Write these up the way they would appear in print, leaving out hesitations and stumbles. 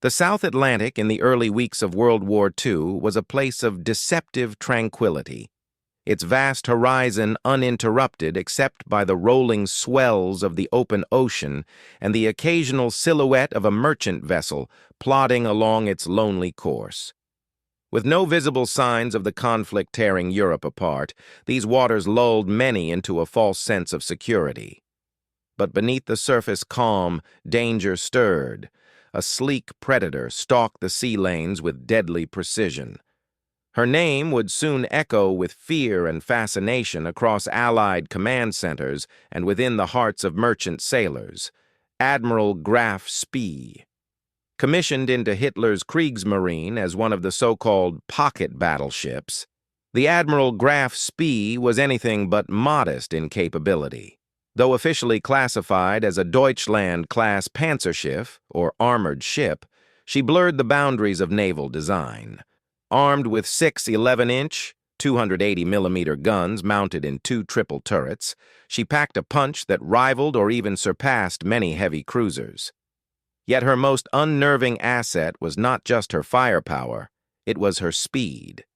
The South Atlantic in the early weeks of World War II was a place of deceptive tranquility, its vast horizon uninterrupted except by the rolling swells of the open ocean and the occasional silhouette of a merchant vessel plodding along its lonely course. With no visible signs of the conflict tearing Europe apart, these waters lulled many into a false sense of security. But beneath the surface calm, danger stirred. A sleek predator stalked the sea lanes with deadly precision. Her name would soon echo with fear and fascination across Allied command centers and within the hearts of merchant sailors. Admiral Graf Spee. Commissioned into Hitler's Kriegsmarine as one of the so-called pocket battleships, the Admiral Graf Spee was anything but modest in capability. Though officially classified as a Deutschland-class Panzerschiff, or armored ship, she blurred the boundaries of naval design. Armed with 6 11-inch, 280mm guns mounted in 2 triple turrets, she packed a punch that rivaled or even surpassed many heavy cruisers. Yet her most unnerving asset was not just her firepower, it was her speed.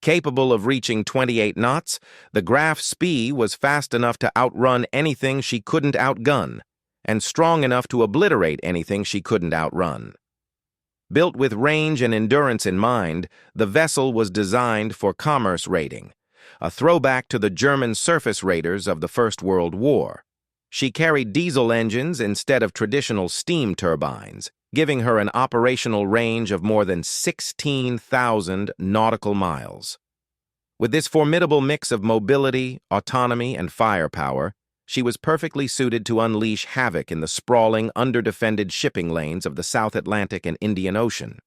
Capable of reaching 28 knots, the Graf Spee was fast enough to outrun anything she couldn't outgun, and strong enough to obliterate anything she couldn't outrun. Built with range and endurance in mind, the vessel was designed for commerce raiding, a throwback to the German surface raiders of the First World War. She carried diesel engines instead of traditional steam turbines, giving her an operational range of more than 16,000 nautical miles. With this formidable mix of mobility, autonomy, and firepower, she was perfectly suited to unleash havoc in the sprawling, underdefended shipping lanes of the South Atlantic and Indian Ocean.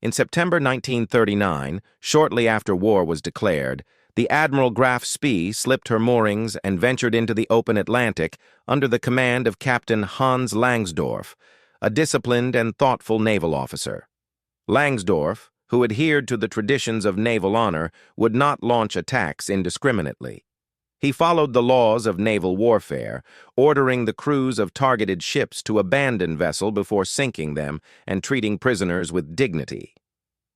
In September 1939, shortly after war was declared, the Admiral Graf Spee slipped her moorings and ventured into the open Atlantic under the command of Captain Hans Langsdorff, a disciplined and thoughtful naval officer. Langsdorff, who adhered to the traditions of naval honor, would not launch attacks indiscriminately. He followed the laws of naval warfare, ordering the crews of targeted ships to abandon vessel before sinking them and treating prisoners with dignity.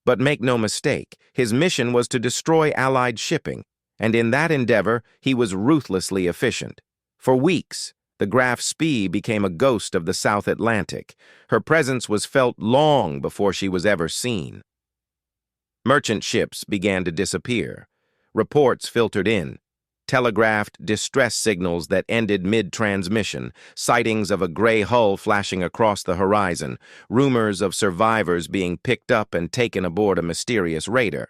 But make no mistake, his mission was to destroy Allied shipping, and in that endeavor he was ruthlessly efficient. For weeks, the Graf Spee became a ghost of the South Atlantic. Her presence was felt long before she was ever seen. Merchant ships began to disappear. Reports filtered in, telegraphed distress signals that ended mid-transmission, sightings of a gray hull flashing across the horizon, rumors of survivors being picked up and taken aboard a mysterious raider.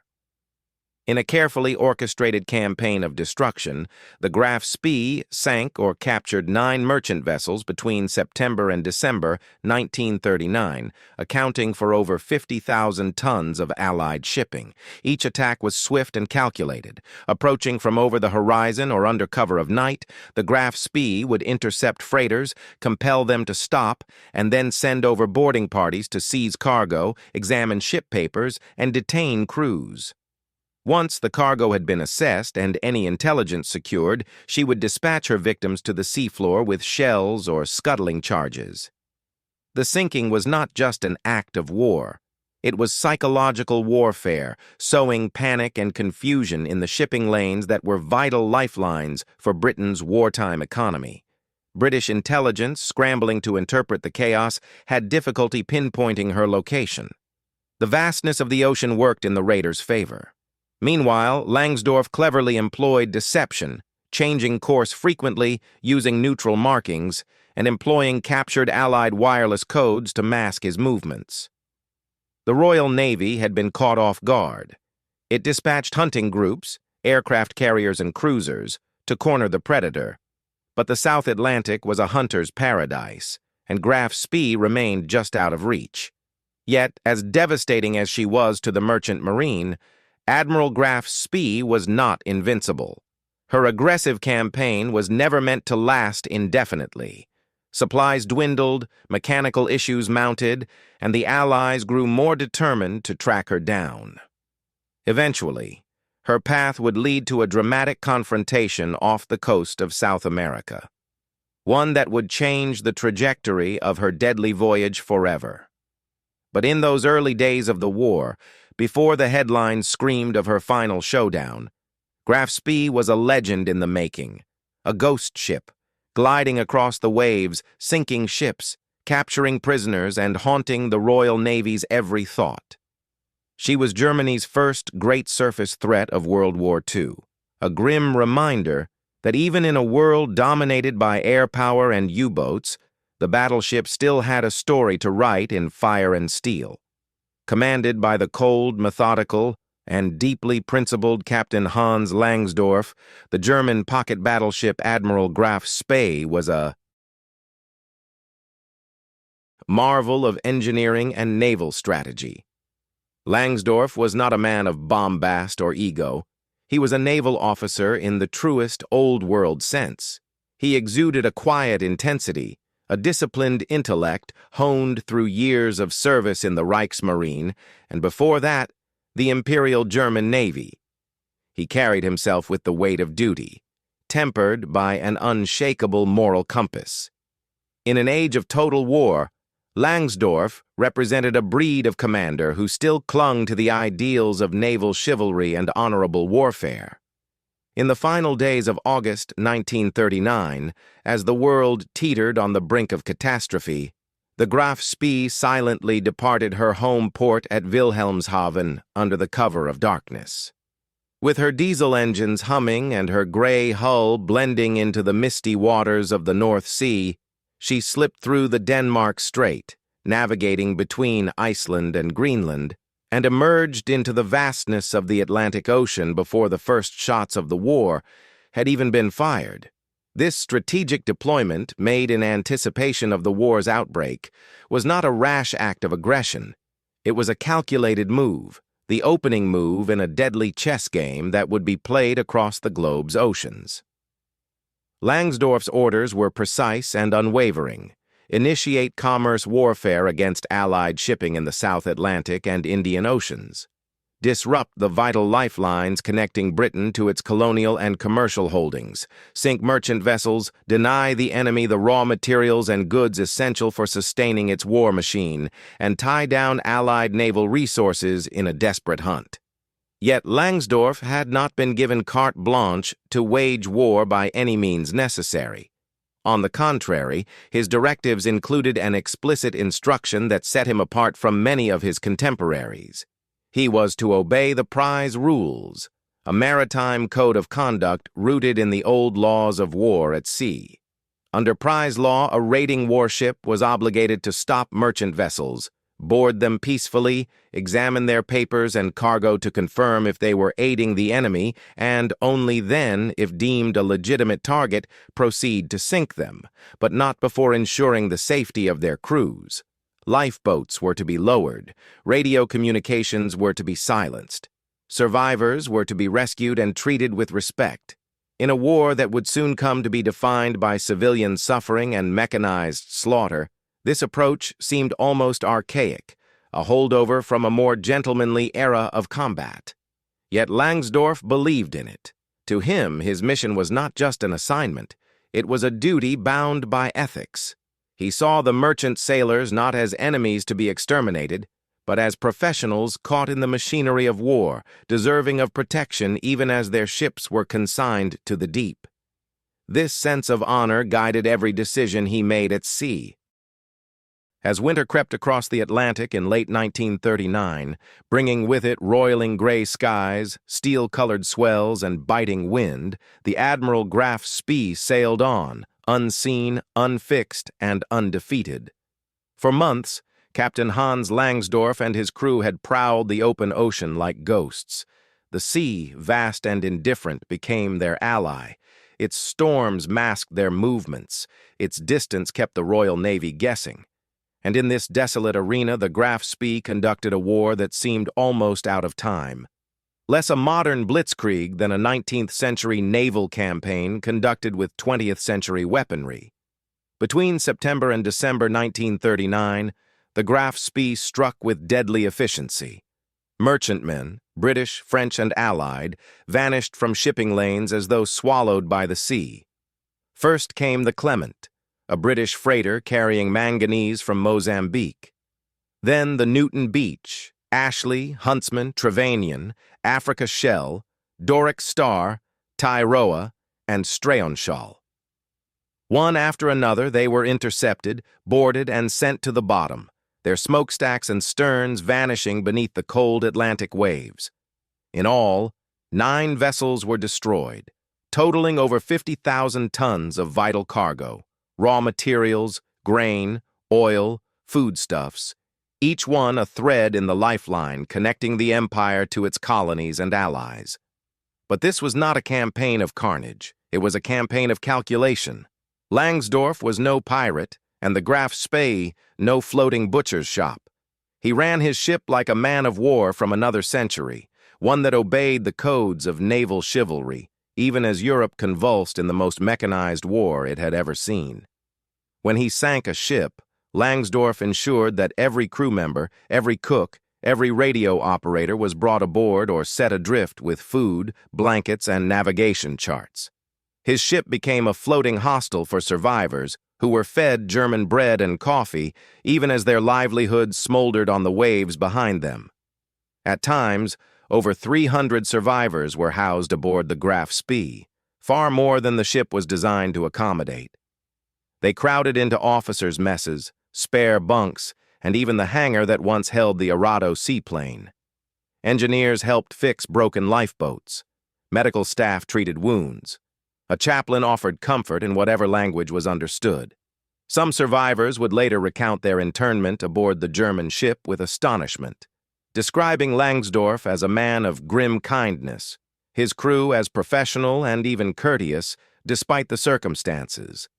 In a carefully orchestrated campaign of destruction, the Graf Spee sank or captured 9 merchant vessels between September and December 1939, accounting for over 50,000 tons of Allied shipping. Each attack was swift and calculated. Approaching from over the horizon or under cover of night, the Graf Spee would intercept freighters, compel them to stop, and then send over boarding parties to seize cargo, examine ship papers, and detain crews. Once the cargo had been assessed and any intelligence secured, she would dispatch her victims to the seafloor with shells or scuttling charges. The sinking was not just an act of war. It was psychological warfare, sowing panic and confusion in the shipping lanes that were vital lifelines for Britain's wartime economy. British intelligence, scrambling to interpret the chaos, had difficulty pinpointing her location. The vastness of the ocean worked in the raiders' favor. Meanwhile, Langsdorff cleverly employed deception, changing course frequently, using neutral markings, and employing captured Allied wireless codes to mask his movements. The Royal Navy had been caught off guard. It dispatched hunting groups, aircraft carriers and cruisers, to corner the predator. But the South Atlantic was a hunter's paradise, and Graf Spee remained just out of reach. Yet, as devastating as she was to the merchant marine, Admiral Graf Spee was not invincible. Her aggressive campaign was never meant to last indefinitely. Supplies dwindled, mechanical issues mounted, and the Allies grew more determined to track her down. Eventually, her path would lead to a dramatic confrontation off the coast of South America, one that would change the trajectory of her deadly voyage forever. But in those early days of the war, before the headlines screamed of her final showdown, Graf Spee was a legend in the making, a ghost ship, gliding across the waves, sinking ships, capturing prisoners, and haunting the Royal Navy's every thought. She was Germany's first great surface threat of World War II, a grim reminder that even in a world dominated by air power and U-boats, the battleship still had a story to write in fire and steel. Commanded by the cold, methodical, and deeply principled Captain Hans Langsdorff, the German pocket battleship Admiral Graf Spee was a marvel of engineering and naval strategy. Langsdorff was not a man of bombast or ego. He was a naval officer in the truest old-world sense. He exuded a quiet intensity, a disciplined intellect honed through years of service in the Reichsmarine, and before that, the Imperial German Navy. He carried himself with the weight of duty, tempered by an unshakable moral compass. In an age of total war, Langsdorff represented a breed of commander who still clung to the ideals of naval chivalry and honorable warfare. In the final days of August 1939, as the world teetered on the brink of catastrophe, the Graf Spee silently departed her home port at Wilhelmshaven under the cover of darkness. With her diesel engines humming and her gray hull blending into the misty waters of the North Sea, she slipped through the Denmark Strait, navigating between Iceland and Greenland, and emerged into the vastness of the Atlantic Ocean before the first shots of the war had even been fired. This strategic deployment, made in anticipation of the war's outbreak, was not a rash act of aggression. It was a calculated move, the opening move in a deadly chess game that would be played across the globe's oceans. Langsdorff's orders were precise and unwavering. Initiate commerce warfare against Allied shipping in the South Atlantic and Indian Oceans. Disrupt the vital lifelines connecting Britain to its colonial and commercial holdings. Sink merchant vessels, deny the enemy the raw materials and goods essential for sustaining its war machine, and tie down Allied naval resources in a desperate hunt. Yet Langsdorff had not been given carte blanche to wage war by any means necessary. On the contrary, his directives included an explicit instruction that set him apart from many of his contemporaries. He was to obey the prize rules, a maritime code of conduct rooted in the old laws of war at sea. Under prize law, a raiding warship was obligated to stop merchant vessels, board them peacefully, examine their papers and cargo to confirm if they were aiding the enemy, and only then, if deemed a legitimate target, proceed to sink them, but not before ensuring the safety of their crews. Lifeboats were to be lowered, radio communications were to be silenced. Survivors were to be rescued and treated with respect. In a war that would soon come to be defined by civilian suffering and mechanized slaughter, this approach seemed almost archaic, a holdover from a more gentlemanly era of combat. Yet Langsdorff believed in it. To him, his mission was not just an assignment, it was a duty bound by ethics. He saw the merchant sailors not as enemies to be exterminated, but as professionals caught in the machinery of war, deserving of protection even as their ships were consigned to the deep. This sense of honor guided every decision he made at sea. As winter crept across the Atlantic in late 1939, bringing with it roiling gray skies, steel-colored swells, and biting wind, the Admiral Graf Spee sailed on, unseen, unfixed, and undefeated. For months, Captain Hans Langsdorff and his crew had prowled the open ocean like ghosts. The sea, vast and indifferent, became their ally. Its storms masked their movements. Its distance kept the Royal Navy guessing. And in this desolate arena, the Graf Spee conducted a war that seemed almost out of time. Less a modern blitzkrieg than a 19th-century naval campaign conducted with 20th-century weaponry. Between September and December 1939, the Graf Spee struck with deadly efficiency. Merchantmen, British, French, and Allied, vanished from shipping lanes as though swallowed by the sea. First came the Clement, a British freighter carrying manganese from Mozambique. Then the Newton Beach, Ashley, Huntsman, Trevanion, Africa Shell, Doric Star, Tyroa, and Straonshall. One after another, they were intercepted, boarded, and sent to the bottom, their smokestacks and sterns vanishing beneath the cold Atlantic waves. In all, 9 vessels were destroyed, totaling over 50,000 tons of vital cargo, raw materials, grain, oil, foodstuffs, each one a thread in the lifeline connecting the empire to its colonies and allies. But this was not a campaign of carnage. It was a campaign of calculation. Langsdorff was no pirate, and the Graf Spee no floating butcher's shop. He ran his ship like a man of war from another century, one that obeyed the codes of naval chivalry, even as Europe convulsed in the most mechanized war it had ever seen. When he sank a ship, Langsdorff ensured that every crew member, every cook, every radio operator was brought aboard or set adrift with food, blankets, and navigation charts. His ship became a floating hostel for survivors who were fed German bread and coffee even as their livelihoods smoldered on the waves behind them. At times, over 300 survivors were housed aboard the Graf Spee, far more than the ship was designed to accommodate. They crowded into officers' messes, spare bunks, and even the hangar that once held the Arado seaplane. Engineers helped fix broken lifeboats. Medical staff treated wounds. A chaplain offered comfort in whatever language was understood. Some survivors would later recount their internment aboard the German ship with astonishment, describing Langsdorff as a man of grim kindness, his crew as professional and even courteous despite the circumstances.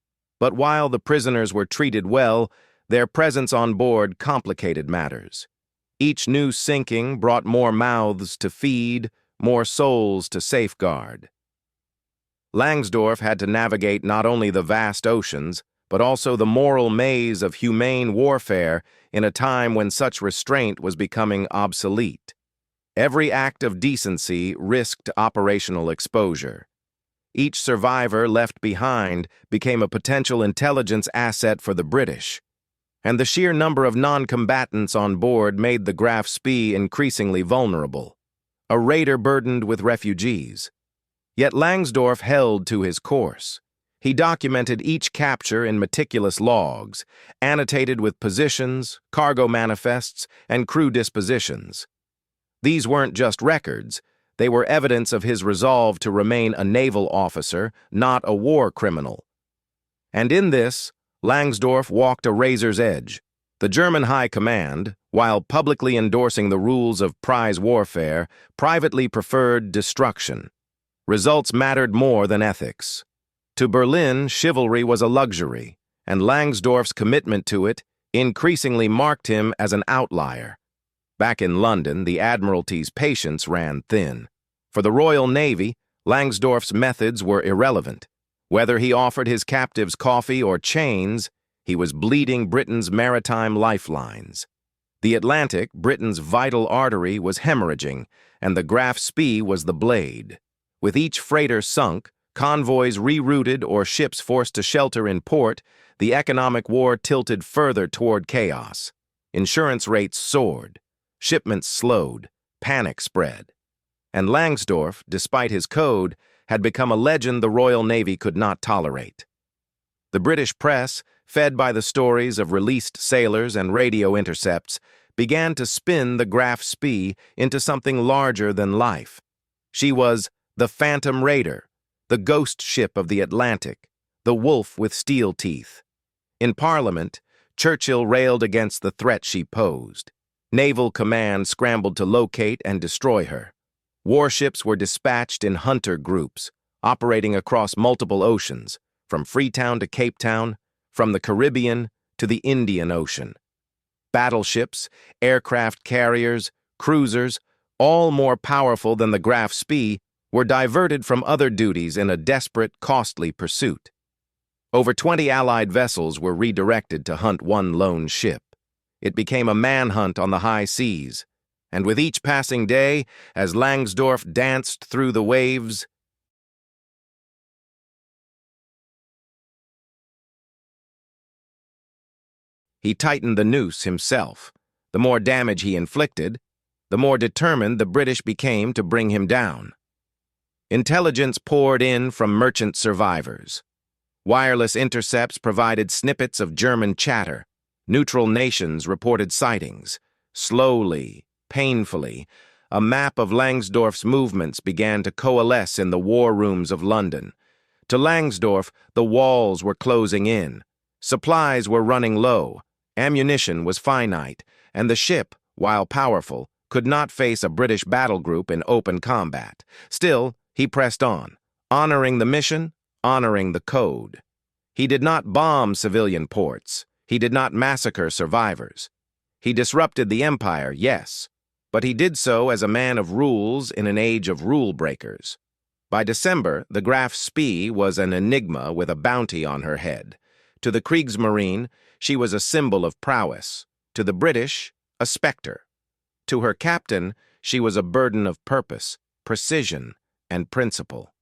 But while the prisoners were treated well, their presence on board complicated matters. Each new sinking brought more mouths to feed, more souls to safeguard. Langsdorff had to navigate not only the vast oceans, but also the moral maze of humane warfare in a time when such restraint was becoming obsolete. Every act of decency risked operational exposure. Each survivor left behind became a potential intelligence asset for the British, and the sheer number of non-combatants on board made the Graf Spee increasingly vulnerable, a raider burdened with refugees. Yet Langsdorff held to his course. He documented each capture in meticulous logs, annotated with positions, cargo manifests, and crew dispositions. These weren't just records, they were evidence of his resolve to remain a naval officer, not a war criminal. And in this, Langsdorff walked a razor's edge. The German High Command, while publicly endorsing the rules of prize warfare, privately preferred destruction. Results mattered more than ethics. To Berlin, chivalry was a luxury, and Langsdorff's commitment to it increasingly marked him as an outlier. Back in London, the Admiralty's patience ran thin. For the Royal Navy, Langsdorff's methods were irrelevant. Whether he offered his captives coffee or chains, he was bleeding Britain's maritime lifelines. The Atlantic, Britain's vital artery, was hemorrhaging, and the Graf Spee was the blade. With each freighter sunk, convoys rerouted, or ships forced to shelter in port, the economic war tilted further toward chaos. Insurance rates soared. Shipments slowed. Panic spread. And Langsdorff, despite his code, had become a legend the Royal Navy could not tolerate. The British press, fed by the stories of released sailors and radio intercepts, began to spin the Graf Spee into something larger than life. She was the Phantom Raider, the ghost ship of the Atlantic, the wolf with steel teeth. In Parliament, Churchill railed against the threat she posed. Naval Command scrambled to locate and destroy her. Warships were dispatched in hunter groups, operating across multiple oceans, from Freetown to Cape Town, from the Caribbean to the Indian Ocean. Battleships, aircraft carriers, cruisers, all more powerful than the Graf Spee, were diverted from other duties in a desperate, costly pursuit. Over 20 Allied vessels were redirected to hunt one lone ship. It became a manhunt on the high seas, and with each passing day, as Langsdorff danced through the waves, he tightened the noose himself. The more damage he inflicted, the more determined the British became to bring him down. Intelligence poured in from merchant survivors. Wireless intercepts provided snippets of German chatter. Neutral nations reported sightings. Slowly, painfully, a map of Langsdorff's movements began to coalesce in the war rooms of London. To Langsdorff, the walls were closing in. Supplies were running low. Ammunition was finite, and the ship, while powerful, could not face a British battle group in open combat. Still, he pressed on, honoring the mission, honoring the code. He did not bomb civilian ports. He did not massacre survivors. He disrupted the empire, yes, but he did so as a man of rules in an age of rule breakers. By December, the Graf Spee was an enigma with a bounty on her head. To the Kriegsmarine, she was a symbol of prowess. To the British, a specter. To her captain, she was a burden of purpose, precision, and principle.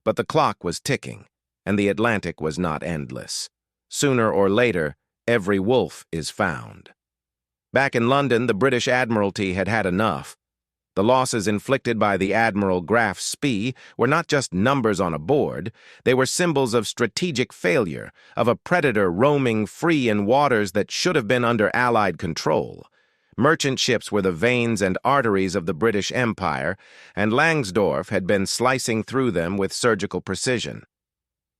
But the clock was ticking, and the Atlantic was not endless. Sooner or later, every wolf is found. Back in London, the British Admiralty had had enough. The losses inflicted by the Admiral Graf Spee were not just numbers on a board, they were symbols of strategic failure, of a predator roaming free in waters that should have been under Allied control. Merchant ships were the veins and arteries of the British Empire, and Langsdorff had been slicing through them with surgical precision.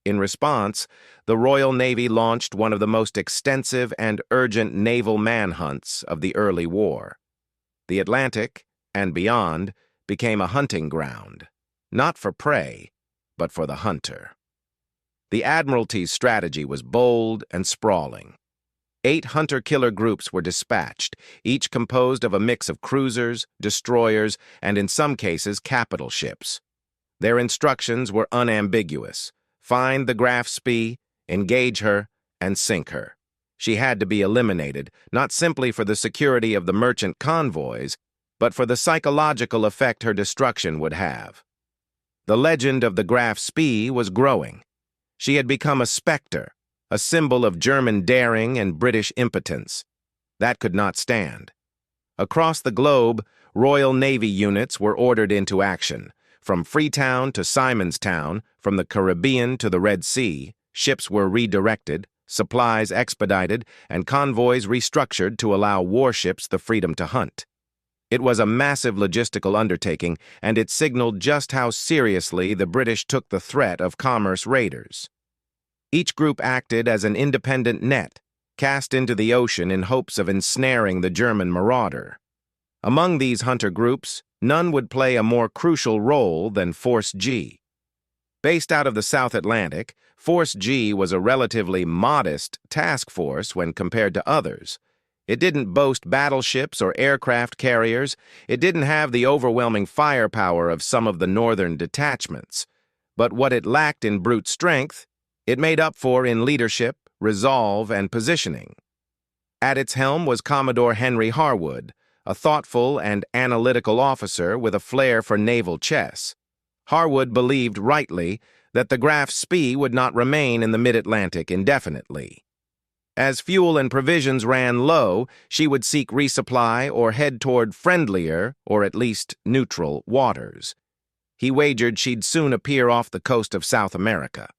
In response, the Royal Navy launched one of the most extensive and urgent naval manhunts of the early war. The Atlantic, and beyond, became a hunting ground, not for prey, but for the hunter. The Admiralty's strategy was bold and sprawling. 8 hunter-killer groups were dispatched, each composed of a mix of cruisers, destroyers, and in some cases capital ships. Their instructions were unambiguous. Find the Graf Spee, engage her, and sink her. She had to be eliminated, not simply for the security of the merchant convoys, but for the psychological effect her destruction would have. The legend of the Graf Spee was growing. She had become a specter, a symbol of German daring and British impotence. That could not stand. Across the globe, Royal Navy units were ordered into action. From Freetown to Simonstown, from the Caribbean to the Red Sea, ships were redirected, supplies expedited, and convoys restructured to allow warships the freedom to hunt. It was a massive logistical undertaking, and it signaled just how seriously the British took the threat of commerce raiders. Each group acted as an independent net, cast into the ocean in hopes of ensnaring the German marauder. Among these hunter groups, none would play a more crucial role than Force G. Based out of the South Atlantic, Force G was a relatively modest task force when compared to others. It didn't boast battleships or aircraft carriers. It didn't have the overwhelming firepower of some of the northern detachments. But what it lacked in brute strength, it made up for in leadership, resolve, and positioning. At its helm was Commodore Henry Harwood, a thoughtful and analytical officer with a flair for naval chess. Harwood believed rightly that the Graf Spee would not remain in the mid-Atlantic indefinitely. As fuel and provisions ran low, she would seek resupply or head toward friendlier, or at least neutral, waters. He wagered she'd soon appear off the coast of South America.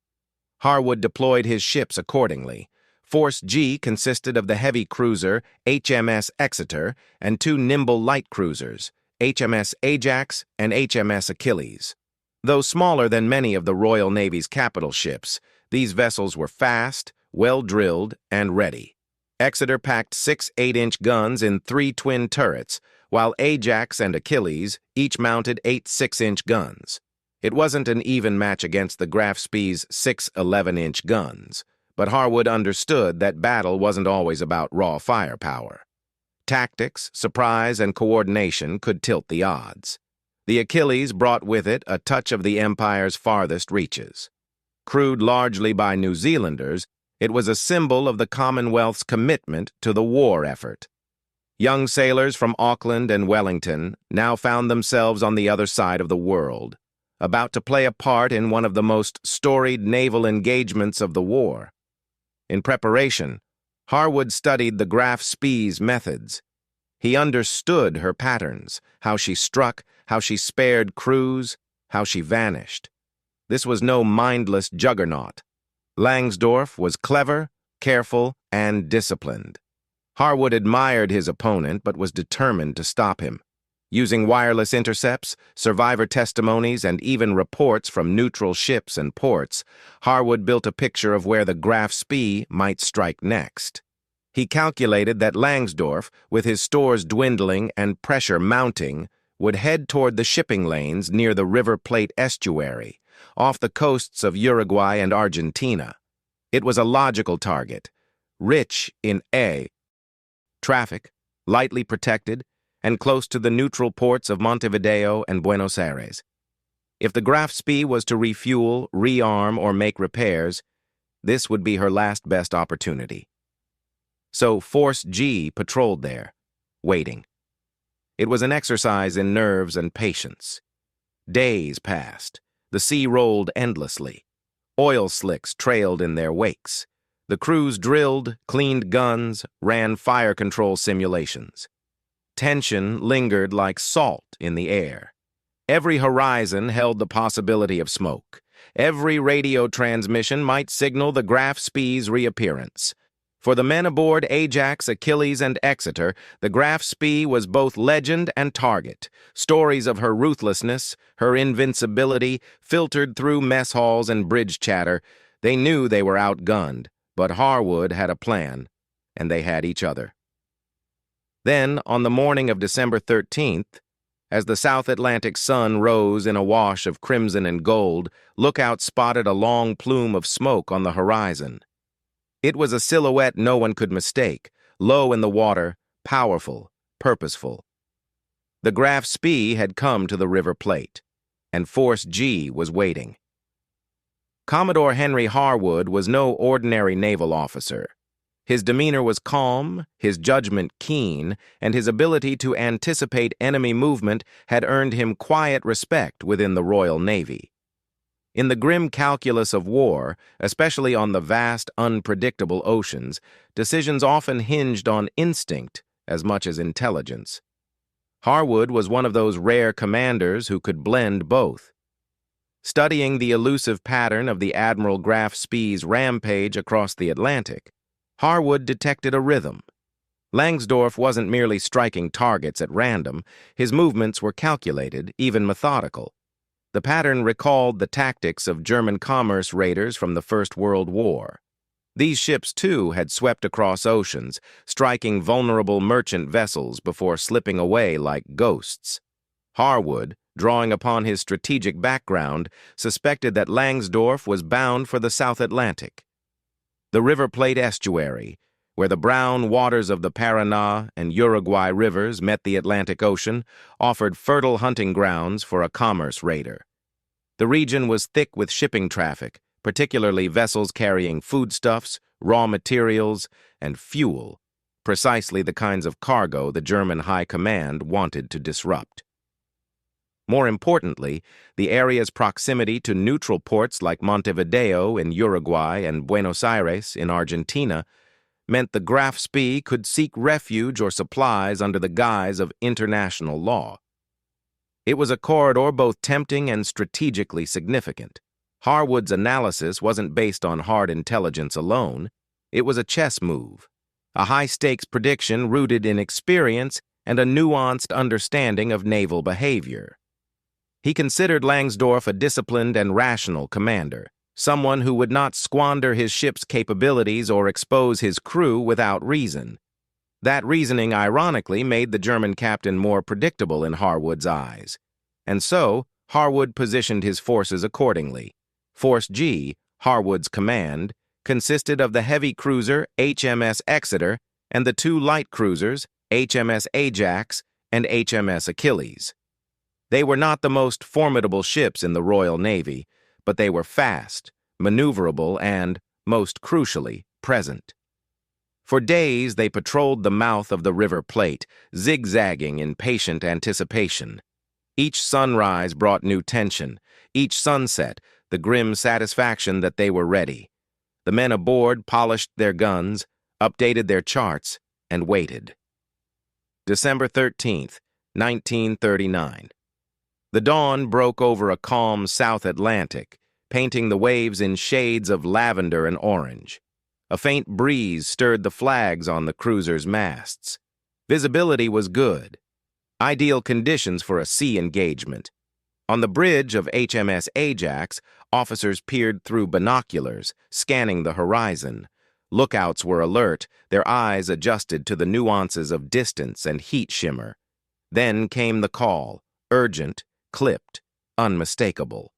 Harwood deployed his ships accordingly. Force G consisted of the heavy cruiser HMS Exeter and 2 nimble light cruisers, HMS Ajax and HMS Achilles. Though smaller than many of the Royal Navy's capital ships, these vessels were fast, well-drilled, and ready. Exeter packed 6 8-inch guns in 3 twin turrets, while Ajax and Achilles each mounted 8 6-inch guns. It wasn't an even match against the Graf Spee's 6 11-inch guns, but Harwood understood that battle wasn't always about raw firepower. Tactics, surprise, and coordination could tilt the odds. The Achilles brought with it a touch of the Empire's farthest reaches. Crewed largely by New Zealanders, it was a symbol of the Commonwealth's commitment to the war effort. Young sailors from Auckland and Wellington now found themselves on the other side of the world, about to play a part in one of the most storied naval engagements of the war. In preparation, Harwood studied the Graf Spee's methods. He understood her patterns, how she struck, how she spared crews, how she vanished. This was no mindless juggernaut. Langsdorff was clever, careful, and disciplined. Harwood admired his opponent but was determined to stop him. Using wireless intercepts, survivor testimonies, and even reports from neutral ships and ports, Harwood built a picture of where the Graf Spee might strike next. He calculated that Langsdorff, with his stores dwindling and pressure mounting, would head toward the shipping lanes near the River Plate estuary, off the coasts of Uruguay and Argentina. It was a logical target, rich in traffic, lightly protected, and close to the neutral ports of Montevideo and Buenos Aires. If the Graf Spee was to refuel, rearm, or make repairs, this would be her last best opportunity. So Force G patrolled there, waiting. It was an exercise in nerves and patience. Days passed. The sea rolled endlessly. Oil slicks trailed in their wakes. The crews drilled, cleaned guns, ran fire control simulations. Tension lingered like salt in the air. Every horizon held the possibility of smoke. Every radio transmission might signal the Graf Spee's reappearance. For the men aboard Ajax, Achilles, and Exeter, the Graf Spee was both legend and target. Stories of her ruthlessness, her invincibility, filtered through mess halls and bridge chatter. They knew they were outgunned, but Harwood had a plan, and they had each other. Then, on the morning of December 13th, as the South Atlantic sun rose in a wash of crimson and gold, Lookout spotted a long plume of smoke on the horizon. It was a silhouette no one could mistake, low in the water, powerful, purposeful. The Graf Spee had come to the River Plate, and Force G was waiting. Commodore Henry Harwood was no ordinary naval officer. His demeanor was calm, his judgment keen, and his ability to anticipate enemy movement had earned him quiet respect within the Royal Navy. In the grim calculus of war, especially on the vast, unpredictable oceans, decisions often hinged on instinct as much as intelligence. Harwood was one of those rare commanders who could blend both. Studying the elusive pattern of the Admiral Graf Spee's rampage across the Atlantic, Harwood detected a rhythm. Langsdorff wasn't merely striking targets at random. His movements were calculated, even methodical. The pattern recalled the tactics of German commerce raiders from the First World War. These ships, too, had swept across oceans, striking vulnerable merchant vessels before slipping away like ghosts. Harwood, drawing upon his strategic background, suspected that Langsdorff was bound for the South Atlantic. The River Plate estuary, where the brown waters of the Paraná and Uruguay rivers met the Atlantic Ocean, offered fertile hunting grounds for a commerce raider. The region was thick with shipping traffic, particularly vessels carrying foodstuffs, raw materials, and fuel, precisely the kinds of cargo the German High Command wanted to disrupt. More importantly, the area's proximity to neutral ports like Montevideo in Uruguay and Buenos Aires in Argentina meant the Graf Spee could seek refuge or supplies under the guise of international law. It was a corridor both tempting and strategically significant. Harwood's analysis wasn't based on hard intelligence alone. It was a chess move, a high-stakes prediction rooted in experience and a nuanced understanding of naval behavior. He considered Langsdorff a disciplined and rational commander, someone who would not squander his ship's capabilities or expose his crew without reason. That reasoning, ironically, made the German captain more predictable in Harwood's eyes. And so, Harwood positioned his forces accordingly. Force G, Harwood's command, consisted of the heavy cruiser HMS Exeter and the two light cruisers HMS Ajax and HMS Achilles. They were not the most formidable ships in the Royal Navy, but they were fast, maneuverable, and, most crucially, present. For days they patrolled the mouth of the River Plate, zigzagging in patient anticipation. Each sunrise brought new tension, each sunset the grim satisfaction that they were ready. The men aboard polished their guns, updated their charts, and waited. December 13th, 1939. The dawn broke over a calm South Atlantic, painting the waves in shades of lavender and orange. A faint breeze stirred the flags on the cruiser's masts. Visibility was good. Ideal conditions for a sea engagement. On the bridge of HMS Ajax, officers peered through binoculars, scanning the horizon. Lookouts were alert, their eyes adjusted to the nuances of distance and heat shimmer. Then came the call, urgent, clipped, unmistakable.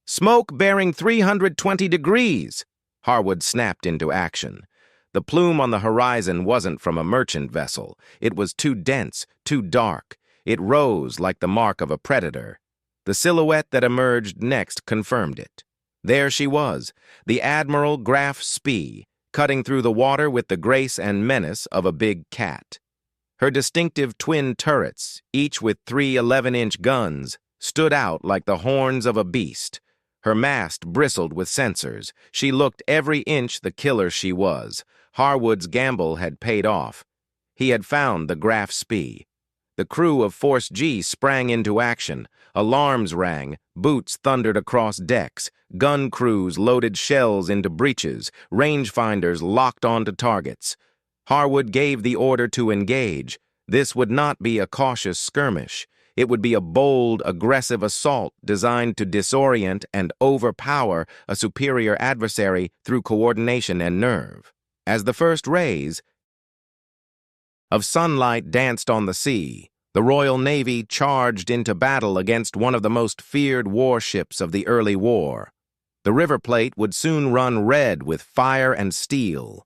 "Smoke bearing 320 degrees!" Harwood snapped into action. The plume on the horizon wasn't from a merchant vessel. It was too dense, too dark. It rose like the mark of a predator. The silhouette that emerged next confirmed it. There she was, the Admiral Graf Spee, cutting through the water with the grace and menace of a big cat. Her distinctive twin turrets, each with 3 11-inch guns, stood out like the horns of a beast. Her mast bristled with sensors. She looked every inch the killer she was. Harwood's gamble had paid off. He had found the Graf Spee. The crew of Force G sprang into action. Alarms rang, boots thundered across decks, gun crews loaded shells into breaches, rangefinders locked onto targets. Harwood gave the order to engage. This would not be a cautious skirmish. It would be a bold, aggressive assault designed to disorient and overpower a superior adversary through coordination and nerve. As the first rays of sunlight danced on the sea, the Royal Navy charged into battle against one of the most feared warships of the early war. The River Plate would soon run red with fire and steel.